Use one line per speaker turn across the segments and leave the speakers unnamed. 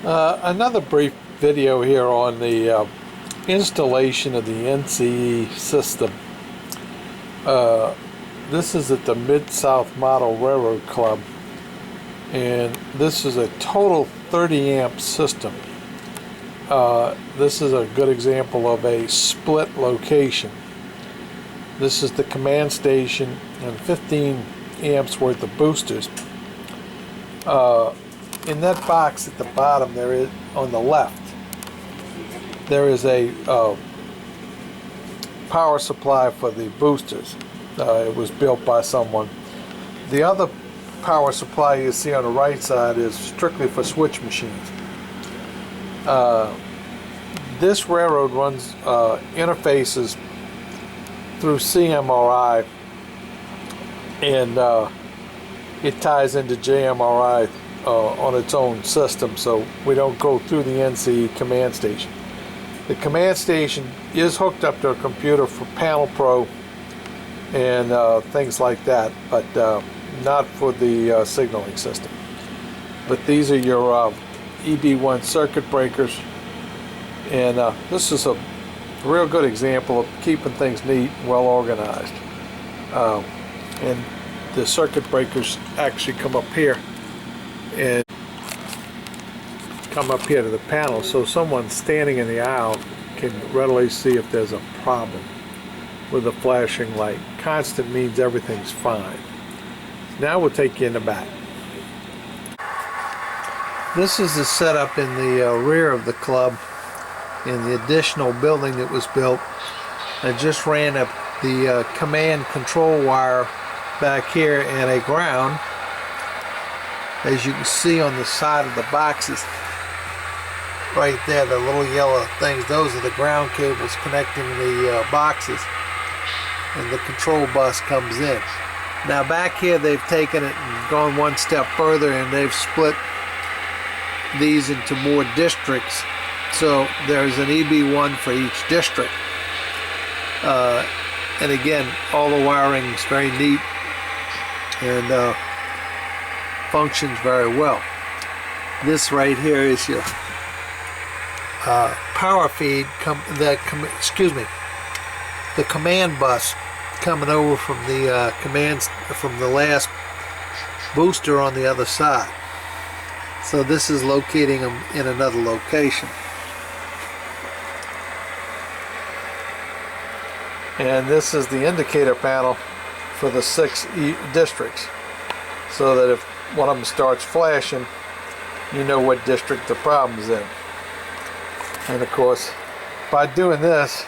Another brief video here on the installation of the NCE system. This is at the Mid-South Model Railroad Club, and this is a total 30 amp system. This is a good example of a split location. This is the command station and 15 amps worth of boosters. In that box at the bottom, there is, on the left, there is a power supply for the boosters. It was built by someone. The other power supply you see on the right side is strictly for switch machines. This railroad runs interfaces through CMRI, and it ties into JMRI on its own system, so we don't go through the NCE command station. The command station is hooked up to a computer for Panel Pro and things like that, but not for the signaling system. But these are your EB1 circuit breakers, and this is a real good example of keeping things neat and well organized. And the circuit breakers actually come up here and come up here to the panel, so someone standing in the aisle can readily see if there's a problem with the flashing light. Constant means everything's fine. Now we'll take you in the back. This is the setup in the rear of the club in the additional building that was built. I just ran the command control wire back here and a ground. As you can see on the side of the boxes right there, the little yellow things, those are the ground cables connecting the boxes, and the control bus comes in. Now back here they've taken it and gone one step further, and they've split these into more districts, so there's an EB1 for each district. And again, all the wiring is very neat and functions very well. This right here is your power feed, the command bus coming over from the from the last booster on the other side. So this is locating them in another location. And this is the indicator panel for the 6 districts, so that if one of them starts flashing, you know what district the problem's in. And of course, by doing this,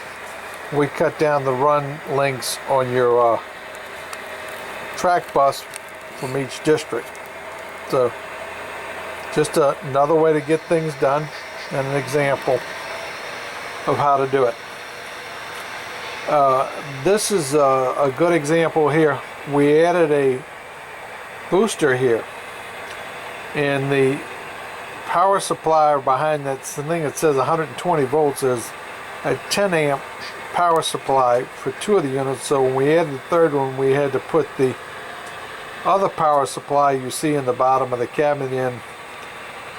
we cut down the run lengths on your track bus from each district. So just another way to get things done, and an example of how to do it. This is a good example here. We added a booster here, and the power supply behind that thing that says 120 volts is a 10 amp power supply for 2 of the units. So when we added the third one, we had to put the other power supply you see in the bottom of the cabinet in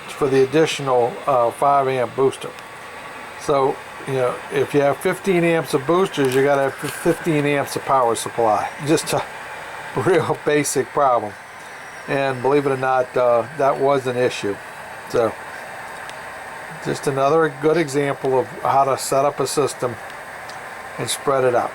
for the additional 5 amp booster. So, you know, if you have 15 amps of boosters, you got to have 15 amps of power supply. Just a real basic problem. And believe it or not, that was an issue. So, just another good example of how to set up a system and spread it out.